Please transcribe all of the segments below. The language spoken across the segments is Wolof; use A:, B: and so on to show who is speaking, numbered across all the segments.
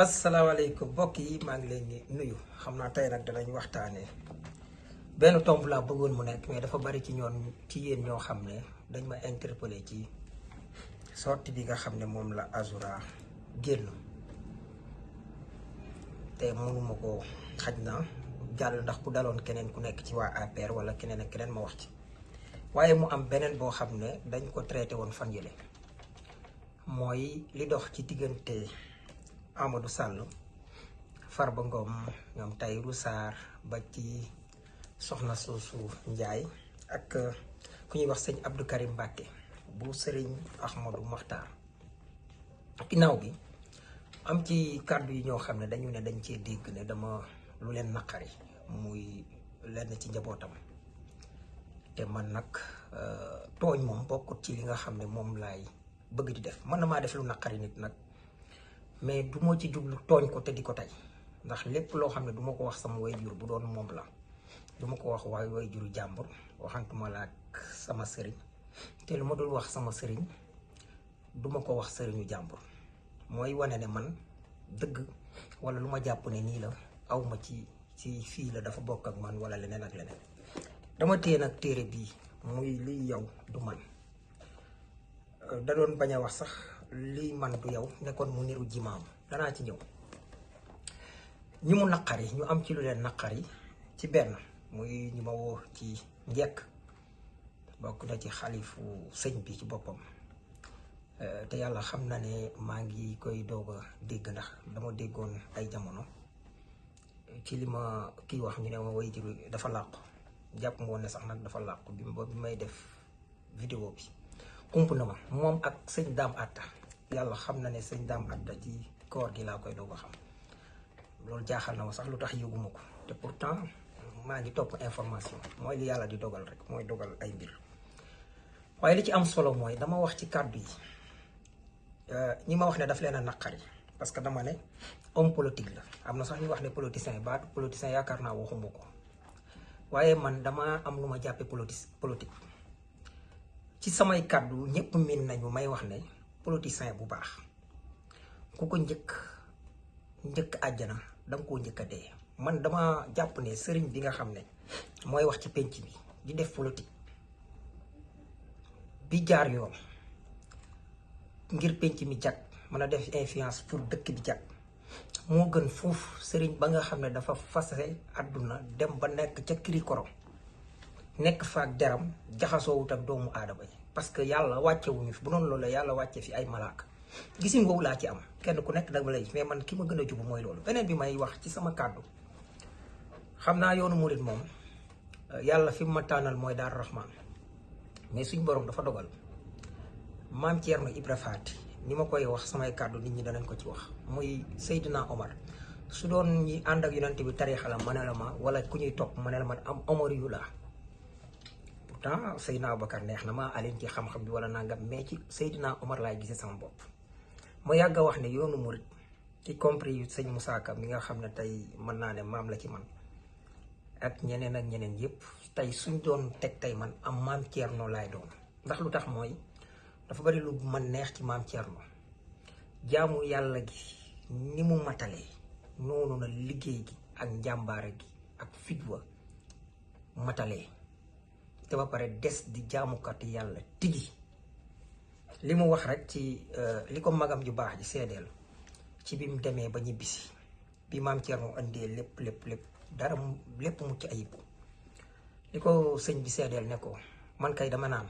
A: asalaamaaleykum mbokk yi maa ngi leen di nuyu xam naa tey nag danañ waxtaanee benn tomb laa bëggoon mu nekk mais dafa bari ci yéen ñoo xam ne dañ ma interpellé ci sortie bi nga xam ne moom la Azoura génn te mënuma ko xaj na jàll ndax bu daloon keneen ku nekk ci waa APR wala keneen ak keneen ma wax ci waaye mu am beneen boo xam ne dañ ko traité woon fan yële mooy li dox ci diggante Amadou Sall Farba Ngom ñoom Tahirou Sarr ba ci soxna soosu Njaay ak ku ñuy wax sëñ Abdou Karim Mbàkke bu sëriñ Ahmadou Mokhtar. Ginnaaw bi am ci kàddu yi ñoo xam ne dañu ne dañ cee dégg ne dama lu leen naqari muy lenn ci njabootam te man nag tooñ moom bokkut ci li nga xam ne moom laay bëgg di def man na maa def lu naqari nit nag mais du ma ci jublu tooñ ko te di ko tey ndax lépp loo xam ne du ma ko wax sama waajur bu doon moom la du ma ko wax waaye waajuru jàmbur waxantuma la ak sama sëriñ te lu ma dul wax sama sëriñ du ma ko wax sëriñu jàmbur mooy wane ne man dëgg wala lu ma jàpp ne nii la aw ma ci fii la dafa bokk ak man wala leneen ak leneen dama téye nag téere bii muy liy yow du man da doon bañ a wax sax lii man du yow nekkoon mu niru jimaam danaa ci ñëw ñi mu naqari ñu am ci lu leen naqari ci benn muy ñu ma woo ci njekk bokk na ci xalifu sëñ bi ci boppam te yàlla xam na ne maa ngi koy doog a dégg ndax dama déggoon ay jamono ci li ma kii wax ñu ne ma way juru dafa làqu jàpp ngoon ne sax nag dafa làqu bi may def vidéo bi kump na ma moom ak sëñ Daam Atta yàlla xam na ne sëñ Daam Atta ci koor gi laa koy doog a xam loolu jaaxal na ma sax lu tax yëguma ko te pourtant maa ngi topp information mooy li yàlla di dogal rek mooy dogal ay mbir waaye li ci am solo mooy dama wax ci kàddu yi ñi ma wax ne daf leen a naqari parce que dama ne homme politique la am na sax ñu wax ne politicien baatu politicien yaakaar naa waxuma ko waaye man dama am lu ma jàppe politique ci samay kàddu ñëpp miin nañu may wax ne politicien bu baax ku ko njëkk àjjana danga koo njëkk a dee man dama jàpp ne sëriñ bi nga xam ne mooy wax ci penc bi di def politique bi jaar yoon ngir penc mi jag mën a def influence pour dëkk bi jag moo gën foofu sëriñ ba nga xam ne dafa fase àdduna dem ba nekk ca kirikoro nekk fa ak deram jaxasoowut ak doomu aadama yi parce que yàlla wàccewuñu fi bu noonu loolu la yàlla wàcce fi ay malaaka gisin woowu laa ci am kenn ku nekk nag lay mais man ki ma gën a jubu mooy loolu beneen bi may wax ci sama kàddu xam naa yoonu murit moom yàlla fi mu ma tànnal mooy Daaru Rahman mais suñ borom dafa dogal maam Thierno Ibra Faty ni ma koy wax samay kàddu nit ñi danañ ko ci wax muy Seydina Omar su doon ñi ànd ak yonent bi tariixa la ma ne la ma wala ku ñuy topp ma ne la ma am Omar yu laa pourtant Seydina Aboubacar neex na ma aleen ci xam-xam bi wala nangam mais ci Seydina Omar laay gisee sama bopp ma yàgg a wax ne yoonu murit y compris sëñ Moussa Ka mi nga xam ne tey mën naa ne maam la ci man ak ñeneen yépp tey suñ doon teg tey man am maam Thierno laay doon ndax lu tax mooy dafa bari lu man neex ci maam Thierno jaamu yàlla gi ni mu matalee noonu na liggéey gi ak njàmbaare gi ak fitwa matalee te ba pare des di jaamukat yàlla tigi li mu wax rek ci li ko magam ju baax ji seedeel ci bi mu demee ba ñibbisi bi maam Thierno indee lépp dara lépp mucc ayib li ko sëñ bi seedeel ne ko man kay dama naan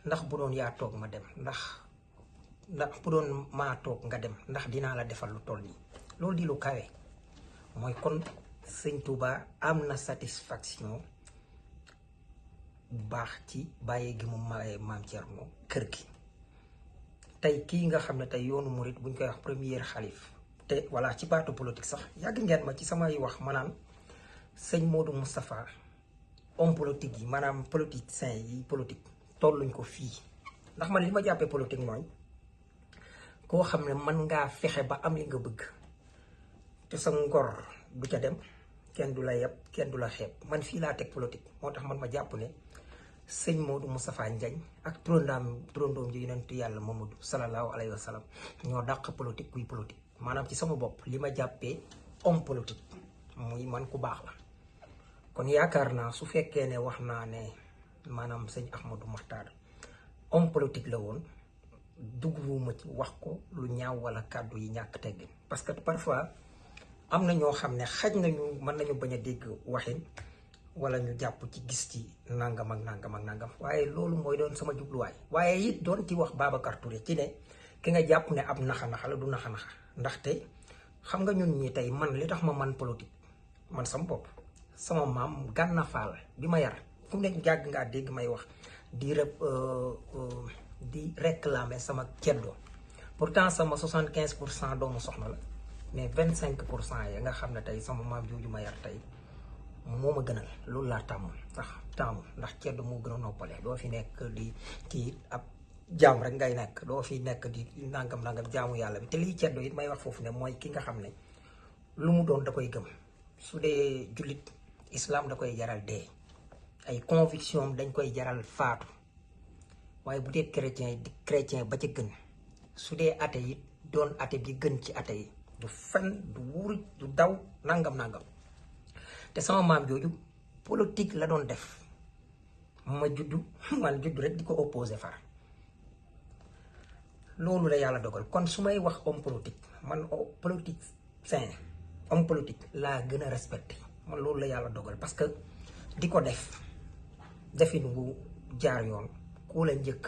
A: ndax bu doon yaa toog ma dem ndax bu doon maa toog nga dem ndax dinaa la defal lu toll nii loolu di lu kawe mooy kon sëñ Touba am na satisfaction bu baax ci bàyyee gi mu maam Thierno kër gi tey kii nga xam ne tey yoonu murit buñ koy wax premier xalif te voilà ci baatu politique sax yàgg ngeen ma ci samay wax maanaam sëñ Modou Moustapha homme politique yi maanaam politicien yi politique tolluñ ko fii ndax man li ma jàppee politique mooy koo xam ne mën ngaa fexe ba am li nga bëgg te sa ngor du ca dem kenn du la yeb kenn du la xeeb man fii laa teg politique moo tax man ma jàpp ne sëñ Modou Moustapha Ndiagne ak turandoom ji yonentu yàlla Mamadou sallallahu alayhi wa sallam ñoo dàq politique kuy politique maanaam ci sama bopp li ma jàppee homme politique muy man ku baax la. kon yaakaar naa su fekkee ne wax naa ne maanaam sëñ Ahmadou Makhtar homme politique la woon dugguwuma ci wax ko lu ñaaw wala kàddu yi ñàkk teggin parce que parfois am na ñoo xam ne xaj nañu mën nañu bañ a dégg waxin wala ñu jàpp ci gis ci nangam ak nangam ak nangam waaye loolu mooy doon sama jubluwaay. waaye it doon ci wax Babacar Touré ci ne ki nga jàpp ne ab naxa-naxa la du naxa-naxa ndaxte xam nga ñun ñi tey man li tax ma man politique man sama bopp sama maam Gànna Faal bi ma yar fu mu ne jàgg ngaa dégg may wax di réclamer sama ceddo pourtant sama 75% doomu soxna la mais 25% ya nga xam ne tey sama maam jooju ma yar tey moo ma gënal loolu laa tàmm ndax ceddo moo gën a noppale doo fi nekk di kii ab jaam rek ngay nekk doo fi nekk di nangam jaamu yàlla bi te lii ceddo it may wax foofu ne mooy ki nga xam ne lu mu doon da koy gëm su dee jullit islam da koy jaral dee ay conviction dañ koy jaral faatu waaye bu dee chrétien ba ca gën su dee ate yi doon ate bi gën ci ate yi du fen du wuur du daw nangam te sama maam jooju politique la doon def man juddu rek di ko opposé far loolu la yàlla dogal kon su may wax homme politique man politique sain homme politique laa gën a respecté man loolu la yàlla dogal parce que di ko defin wu jaar yoon ku la njëkk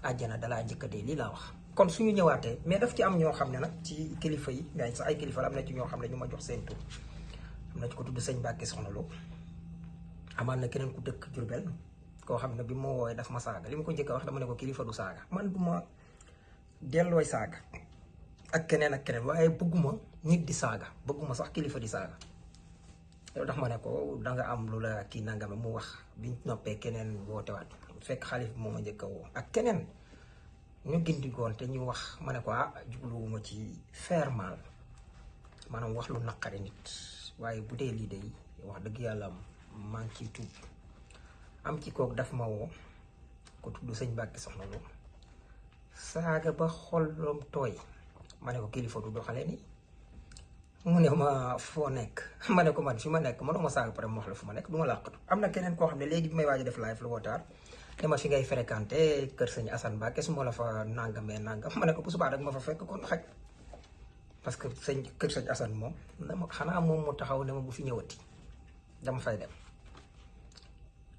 A: àjjana dalaa njëkk dee lii laa wax. kon suñu ñëwaatee mais daf ci am ñoo xam ne nag ci kilifa yi mais sax ay kilifa la am na ci ñoo xam ne ñu ma jox seen tur am na ci ko tudd sëñ Mbàkke Soxna Lo amaan na keneen ku dëkk Jurbel koo xam ne bi ma woowee daf ma saaga li ma ko njëkk a wax dama ne ko kilifa du saaga man du ma dellooy saaga ak keneen waaye bëgguma nit di saaga bëgguma sax kilifa di saaga yow tax ma ne ko danga am lu la kii nangame mu wax biñ noppee keneen wootewaat fekk xalif moo ma njëkk a woo ak keneen ñu gindikoon te ñu wax ma ne ko jubluwuma ci faire mal maanaam wax lu naqari nit waaye bu dee lii day wax dëgg yàlla maa ngi ciy tuub am ci kook daf ma woo ko tudd sëñ Mbàkke Soxna Lo saaga ba xolam tooy ma ne ko kilifa du doxale ni mu ne ma foo nekk ma ne ko man fi ma nekk manoo ma saaga pare ma wax la fu ma nekk du ma làqatu am na keneen koo xam ne léegi bi may waaj a def live la wootaar te ma fi ngay fréquenté kër sëñ Assane Mbacke su ma la fa nangamee nangam ma ne ko bu subaa rek ma fa fekk kon xaj parce que kër sëñ Assane moom dama xanaa moom mu taxaw ne ma bu fi ñëwati dama fay dem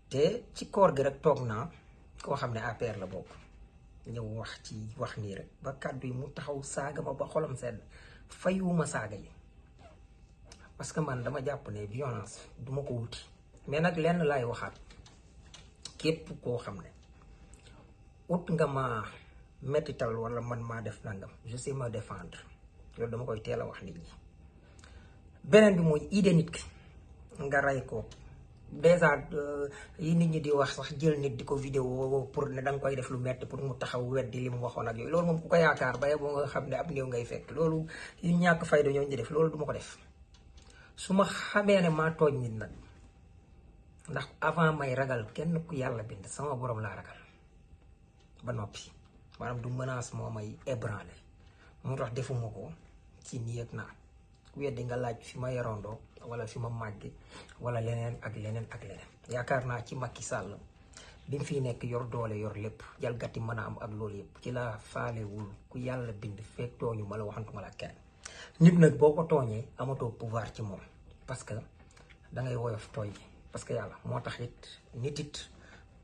A: te ci koor gi rek toog naa koo xam ne APR la bokk ñëw wax nii rek ba kàddu yi mu taxaw saaga ma ba xolam sedd fayuma saaga yi parce que man dama jàpp ne violence duma ko wuti mais nag lenn laay waxaat képp koo xam ne ut nga ma mettital wala man maa def nangam je sais me défendre loolu dama koy teel a wax nit ñi beneen bi mooy idée nit ki nga rey ko déjà yi nit ñi di wax sax jël nit di ko vidéo pour ne danga koy def lu metti pour mu taxaw weddi li mu waxoon ak yooyu loolu moom ku ko yaakaar ba boo nga xam ne ab néew ngay fekk loolu yu ñàkk fayda ñooñu di def loolu duma ko def su ma xamee ne maa tooñ nit nag ndax avant may ragal kenn ku yàlla bind sama borom laa ragal ba noppi maanaam du menace moo may ébranlé moo tax defuma ko ci nii ak naa ku weddi nga laaj fi ma yarandoo wala fi ma màgge wala leneen ak leneen yaakaar naa ci Macky Sall bi mu fi nekk yor doole yor lépp jalgati mën a am ak loolu yëpp ci la faalewul ku yàlla bind fekk tooñu ma la waxantuma la kenn nit nag boo ko tooñee amatoo pouvoir ci moom parce que dangay woyof tooy parce que yàlla moo tax it nit it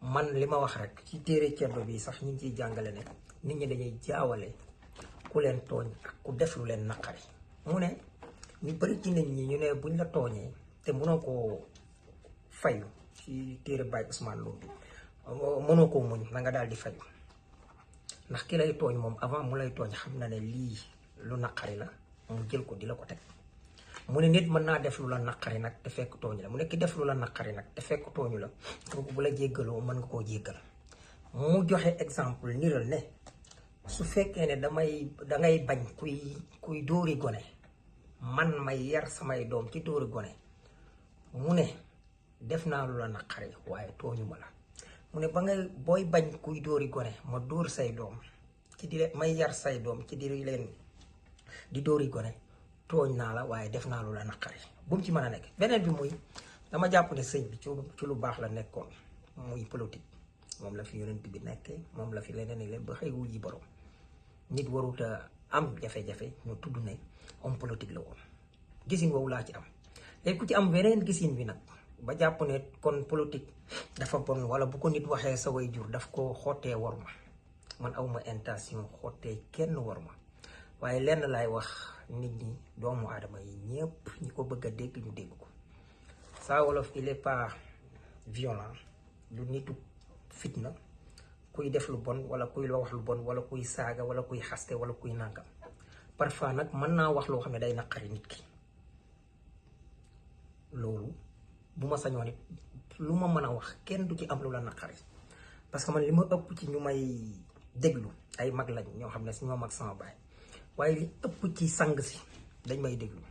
A: man li ma wax rek ci téere ceddo bi sax ñu ngi ciy jàngale ne nit ñi dañuy jaawale ku leen tooñ ak ku def lu leen naqari mu ne ñu bëri ci nit ñi ñu ne buñ la tooñee te mënoo koo fayu ci téere Baye Ousmane Lo bi mënoo koo muñ na nga daal di fayu ndax ki lay tooñ moom avant mu lay tooñ xam na ne lii lu naqari la mu jël ko di la ko teg mu ne nit mën naa def lu la naqari nag te fekk tooñu la mu ne ki def lu la naqari nag te fekk tooñu la kooku bu la jéggaloo mën nga koo jéggal mu joxe exemple niral ne su fekkee ne dangay bañ kuy dóori gone man may yar samay doom ci dóori gone mu ne def naa lu la naqari waaye tooñu ma la mu ne booy bañ kuy dóori gone ma dóor say doom ci di may yar say doom ci di leen di dóori gone tooñ naa la waaye def naa lu la naqari bu mu ci mën a nekk. beneen bi muy dama jàpp ne sëñ bi ci lu baax la nekkoon muy politique moom la fi yonent bi nekkee moom la fi leneen leen ba xëy wuy ji borom nit warut a am jafe-jafe ñu tudd ne homme politique la woon gisin woowu laa ci am. léegi ku ci am beneen gisin bi nag ba jàpp ne kon politique dafa bon wala bu ko nit waxee sa way jur daf ko xottee war ma man awma intention xottee kenn war ma waaye lenn laay wax nit ñi doomu aadama yi ñëpp ñi ko bëgg a dégg ñu dégg ko. Saa Wolof il est pas violent lu nitu fitna kuy def lu bon wala kuy la wax lu bon wala kuy saaga wala kuy xaste wala kuy nàngam parfois nag mën naa wax loo xam ne day naqari nit ki loolu bu ma sañoon it lu ma mën a wax kenn du ci am lu la naqari parce que man li ma ëpp ci ñu may déglu ay mag lañ ñoo xam ne si ñoo mag sama baay waaye li ëpp ci sang si dañ may déglu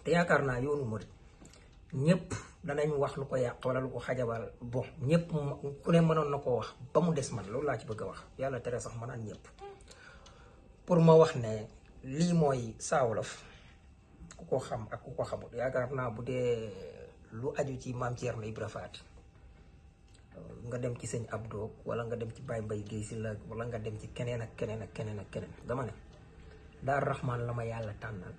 A: te yaakaar naa yoonu murid ñëpp danañ wax lu ko yàq wala lu ko xajabal bon ñëpp ku ne mënoon na koo wax ba mu des man loolu laa ci bëgg a wax yàlla tere sax ma naan ñëpp pour ma wax ne lii mooy Saa Wolof ku ko xam ak ku ko xamul yaakaar naa bu dee lu aju ci maam Thierno Ibra Faty nga dem ci sëñ Abdou wala nga dem ci Baye Mbaye Guèye Sylla wala nga dem ci keneen ak keneen ak keneen ak keneen dama ne Daaru Rahman la ma yàlla tànnal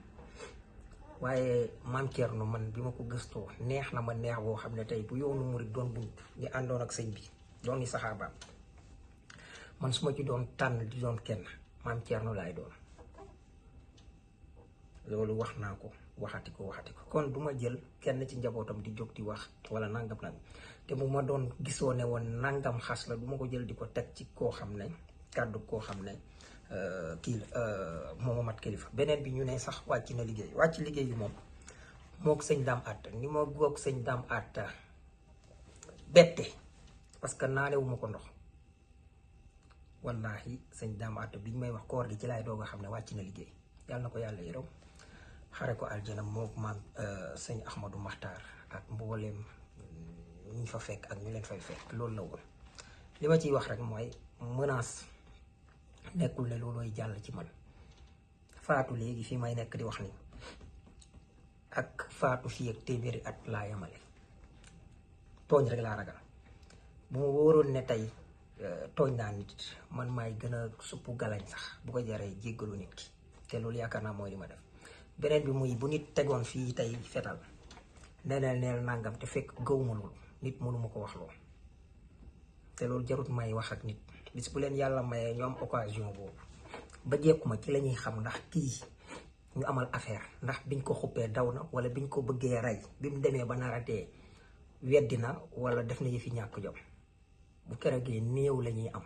A: waaye maam Thierno man bi ma ko gëstoo neex na ma neex boo xam ne tey bu yoonu murid doon bunt ñi àndoon ak sëñ bi doon ni saxaabaam man su ma ci doon tànn di doon kenn maam Thierno laay doon loolu wax naa ko waxati ko kon duma jël kenn ci njabootam di jóg di wax wala nangam nag te bu ma doon gisoo ne woon nangam xas la duma ko jël di ko teg ci koo xam ne kàddu koo xam ne kii mooma mat kilifa. beneen bi ñu ne sax wàcc na liggéey wàcc liggéey yi moom mook sëñ Daam Atta ni ma goog sëñ Daam Atta bette parce que naanewuma ko ndox wallahi sëñ Daam Atta biñ may wax koor gi ci laay doog a xam ne wàcc na liggéey yàlla na ko yàlla yërëm xare ko aljana mook maam sëñ Ahmadou Maxtaar ak mbooleem ñu fa fekk ak ñu leen fay fekk loolu la woon. li ma ciy wax rek mooy menace nekkul ne loolooy jàll ci man faatu léegi fii may nekk di wax ni ak faatu fii ak téeméeri at laa yamale tooñ rek laa ragal bu ma wóoroon ne tey tooñ naa nit man maay gën a suppu galañ sax bu ko jaree jéggalu nit ki te loolu yaakaar naa mooy li ma def. beneen bi muy bu nit tegoon fii tey fetal neel nangam te fekk gëwuma loolu nit mënuma ko wax loolu te loolu jarut may wax ak nit bis bu leen yàlla mayee ñu am occasion boobu ba jekkuma ci la ñuy xam ndax kii ñu amal affaire ndax biñ ko xuppee daw na wala biñ ko bëggee rey bi mu demee ba nar a dee weddi na wala def na yëfi ñàkk jom bu keroogee néew la ñuy am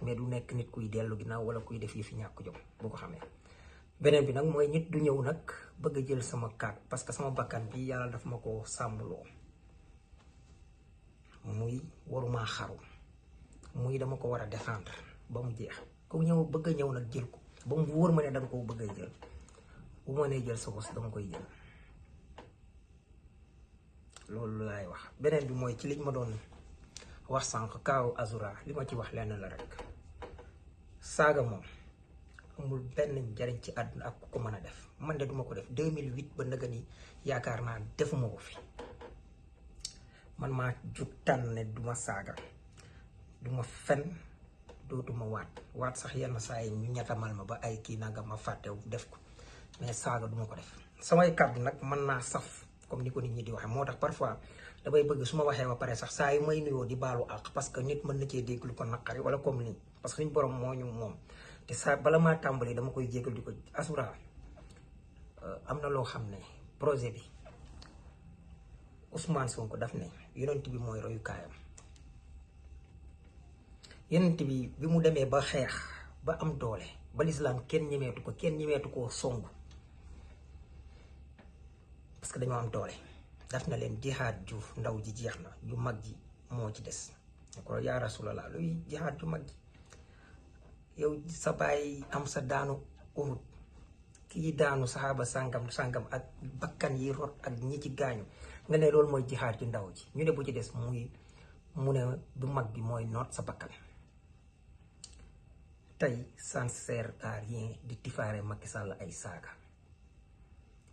A: mais du nekk nit kuy dellu ginnaaw wala kuy def yëfi ñàkk jom bu ko xamee. beneen bi nag mooy nit du ñëw nag bëgg a jël sama kaat parce que sama bakkan bi yàlla daf ma ko sàmmloo muy waruma xaru muy dama ko war a défendre ba mu jeex ku ñëw bëgg a ñëw nag jël ko ba mu wóor ma ne danga ko bëgg a jël bu ma nee jël sa bos dama koy jël loolu laay wax. beneen bi mooy ci liñ ma doon wax sànq kaaw Azura li ma ci wax lenn la rek saaga moom amul benn njariñ ci àdduna ak ku ko mën a def man de duma ko def 2008 ba nëga ni yaakaar naa defuma ko fi man maa jug tànn ne duma saaga duma fen dootuma waat sax yenn saa yi ñu ñettamal ma ba ay kii nanga ma fàttewu def ko mais saaga duma ko def. samay kàddu nag mën naa saf comme ni ko nit ñi di waxee moo tax parfois damay bëgg su ma waxee ba pare sax saa yu may nuyoo di baalu àq parce que nit mën na cee dégg lu ko naqari wala comme nii parce que suñ borom moo ñu moom te saa bala maa tàmbali dama koy jégal di ko Azura am na loo xam ne projet bi Ousmane Sonko daf ne yonent bi mooy royukaayam. yonent bi mu demee ba xeex ba am doole ba lislaam kenn ñemeetu koo songu parce que dañoo am doole daf na leen jihaad ju ndaw ji jeex na ju mag ji moo ci des ne ko yaa rasulallah luy jihaad ju mag ji yow sa baay am sa daanu Uhud kii daanu saxaaba sàngam ak bakkan yi rot ak ñi ci gaañu nga ne loolu mooy jihaad ju ndaw ji ñu ne bu ci des mu ne bu mag bi mooy noot sa bakkan tey ça ne sert à rien di tifaare Macky Sall ay saaga.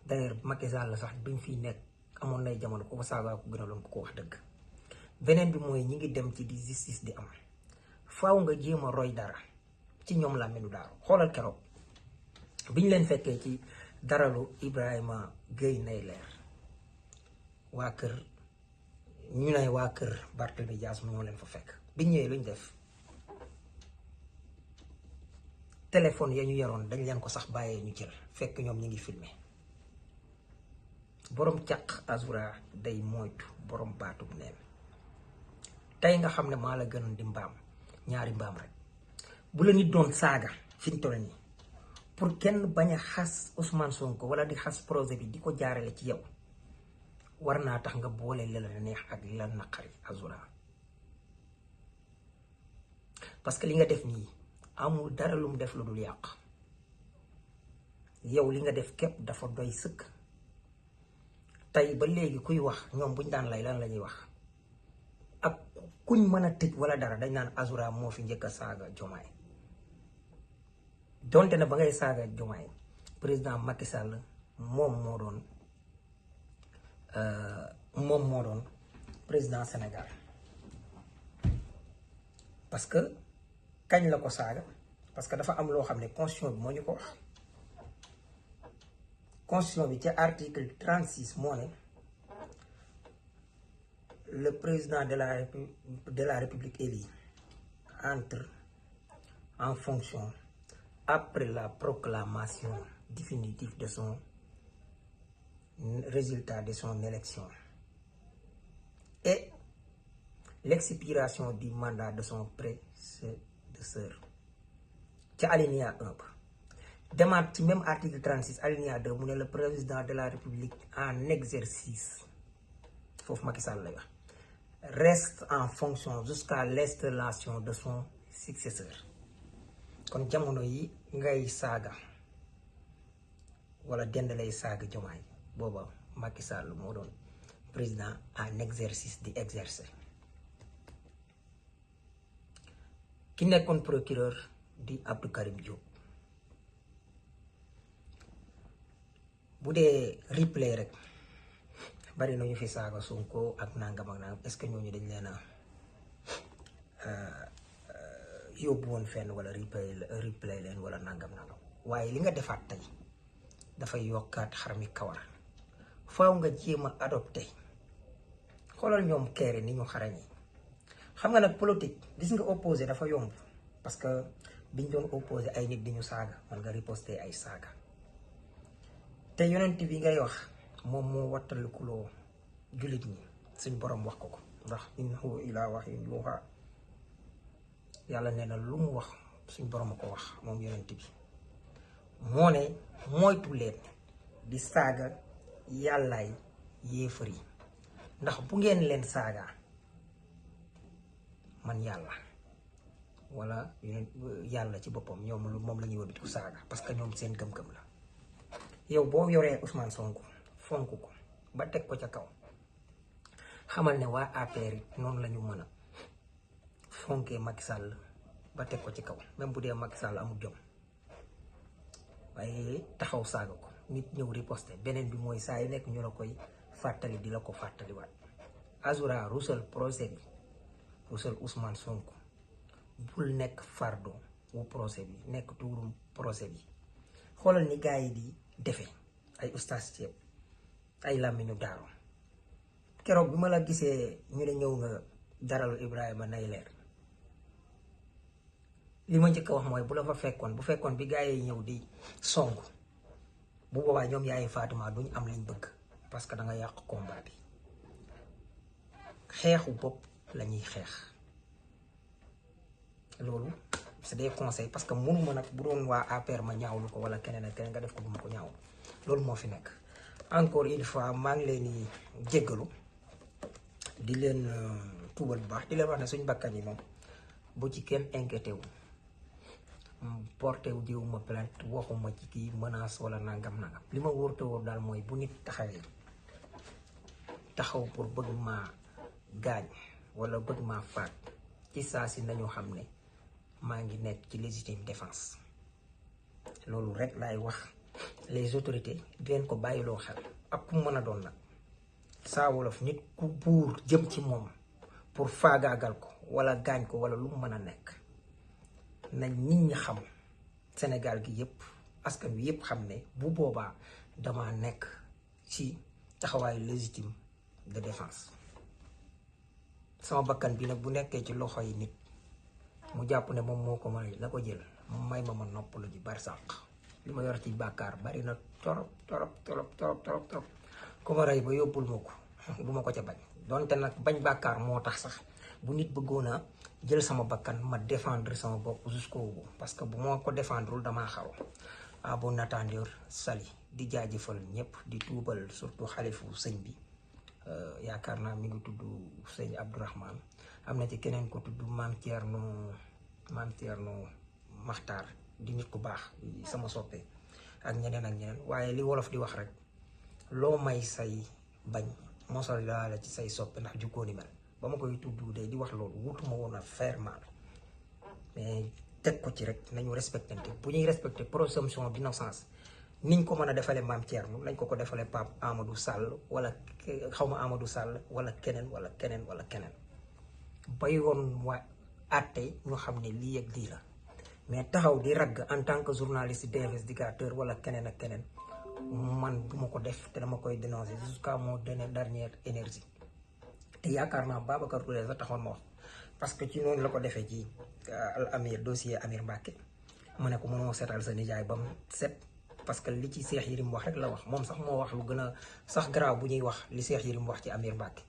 A: D'ailleurs Macky Sall sax bi mu fiy nekk amoon nay jamono ko saaga ko gënaloon ko wax dëgg. beneen bi mooy ñi ngi dem ci di justice di am faaw nga jéem a roy dara ci ñoom la melu daaru. xoolal keroog bi ñu leen fekkee ci daralu Ibrahima Gueye Ndeyleer waa kër ñu ne waa kër Barthélémy Dias mu ñoo leen fa fekk biñ ñëwee luñ def téléphone ya ñu yoroon dañ leen ko sax bàyyee ñu jël fekk ñoom ñu ngi filmé. borom caq azura day moytu borom baatub neen. tey nga xam ne maa la gën di mbaam ñaari mbaam rek bu la nit doon saaga fi ñu toll nii pour kenn bañ a xas Ousmane Sonko wala di xas projet bi di ko jaarale ci yow war naa tax nga boole li la neex ak li la naqari azura. parce que li nga def nii amul dara lu mu def lu dul yàq. yow li nga def képp dafa doy sëkk. tey ba léegi kuy wax ñoom buñ daan lay lan la ñuy wax ak kuñ mën a tëj wala dara dañ naan azura moo fi njëkk a saaga Jomaay. donte na ba ngay saaga Jomaay président Macky Sall moom moo doon président Sénégal. parce que kañ la ko saaga parce que dafa am loo xam ne constitution bi moo ñu ko wax. constitution bi ci article 36 moo ne le président de la république élu entre en fonction après la proclamation définitive de son résultat de son élection et l'expiration du mandat de son prédécesseur. ci alinéa 1 ba demaat ci même article 36 alinéa 2 mu ne le président de la république en exercice foofu Macky Sall lay wax reste en fonction jusqu'à l'installation de son successeur. kon jamono yi ngay saaga wala dend lay saaga Jomaay booba Macky Sall moo doon président en exercice di exercer. ki nekkoon procureur di Abdou Karim Diop. bu dee replay rek bari na ñu fi saaga Sonko ak nangam ak nangam est-ce que ñooñu dañ leen a yóbbu woon fenn wala replay leen wala nangam waaye li nga defaat tey dafay yokkaat xar mi kawar. faaw nga jéem a adopté xoolal ñoom keere ni ñu xarañee. xam nga nag politique gis nga opposé dafa yomb parce que biñ doon opposé ay nit di ñu saaga man nga riposter ay saaga. te yonent bi ngay wax moom moo wattalikuloo jullit ñi suñ borom wax ko ndax in huwa illaa wahyun yuuhaa. yàlla nee na lu mu wax suñ borom a ko wax moom yonent bi moo ne moytu leen di saaga yàllaay yéefar yi ndax bu ngeen leen saaga man yàlla wala yàlla ci boppam ñoom moom la ñuy wëbit ko saaga parce que ñoom seen gëm-gëm la. yow boo yoree Ousmane Sonko fonk ko ba teg ko ca kaw xamal ne waa APR it noonu la ñu mën a fonkee Macky Sall ba teg ko ci kaw même bu dee Macky Sall amul jom waaye taxaw saaga ko nit ñëw riposte. beneen bi mooy saa yu nekk ñu la koy fàttali di la ko fàttaliwaat. azura rusal procès bi rusal Ousmane Sonko bul nekk fardo wu procès bi nekk tuurum procès bi. xoolal ni gars yi di defe ay ustaas ceeb ay làmmiñu daaro. keroog bi ma la gisee ñu ne ñëw nga daralu Ibrahima Ndeyleer li ma njëkk a wax mooy bu la fa fekkoon bu fekkoon bi gars yi ñëw di song bu boobaa ñoom yaay Fatima duñ am liñ bëgg parce que da nga yàq combat bi. xeexu bopp la ñuy xeex. loolu c'est des conseils parce que mënuma nag bu doon waa APR ma ñaawlu ko wala keneen ak keneen nga def ko bu ma ko ñaaw loolu moo fi nekk. encore une fois maa ngi leen di jéggalu di leen tuubal bu baax di leen wax ne suñ bakkan yi moom bu ci kenn inquiété wu porté wu jiwuma plainte waxuma ci kii menace wala nangam. li ma wóor te wóor daal mooy bu nit taxaw pour bëgg maa gaañ wala bëgg maa faat ci saa si nañu xam ne maa ngi nekk ci légitime défense. loolu rek laay wax les autorités di leen ko bàyyiloo xel ak ku mën a doon nag. Saa Wolof nit ku buur jëm ci moom pour faagaagal ko wala gaañ ko wala lu mu mën a nekk nañ nit ñi xam Sénégal gi yëpp askan wi yëpp xam ne bu boobaa dama nekk ci taxawaayu légitime de défense. sama bakkan bi nag bu nekkee ci loxo yi nit mu jàpp ne moom moo ko may la ko jël may ma noppalu ji bari sàq li ma yor ci bàkkaar bari na torop ku ma rey ba yóbbul ma ko du ma ko ca bañ donte nag bañ bàkkaar moo tax sax bu nit bëggoon a jël sama bakkan ma défendre sama bopp jusqu'au bout parce que bu moo ko défendrewul damaa xaru à bon entendeur sali di jaajëfal ñëpp di tuubal surtout xalifu sëñ bi yaakaar naa mi ngi tudd sëñ Abdourahman am na ci keneen ko tudd maam Thierno Maxtaar di nit ku baax sama soppe ak ñeneen waaye li wolof di wax rek loo may say bañ mosal la ci say soppe ndax jukkoo ni mel ba ma koy tudd de di wax loolu wutuma woon a faire mal mais teg ko ci rek nañu respecté bu ñuy respecté présomption d'innocence niñ ko mën a defalee maam Thierno nañ ko defalee Pape Amadou Sall wala xawma Amadou Sall wala keneen ba yoon waa àtte ñu xam ne lii ak lii la mais taxaw di ragg en tant que journaliste d'investigateur wala keneen ak keneen man duma ko def te dama koy dénoncer jusqu'à mon dernière énergie. te yaakaar naa Babacar Touré sax taxoon ma wax parce que ci noonu la ko defee ci al Amir dossier Amir Mbacké mu ne ko mënoo seetal sa nijaay ba mu set parce que li ci Cheikh Yérim wax rek la wax moom sax moo wax lu gën a sax garaaw bu ñuy wax li Cheikh Yérim wax ci Amir Mbacké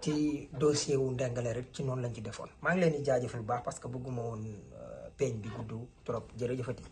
A: ci dossier wu Ndingler rek ci noonu lañ ci defoon. maa ngi leen di jaajëfal bu baax parce que bëgguma woon peeñ bi gudd trop jërëjëfati.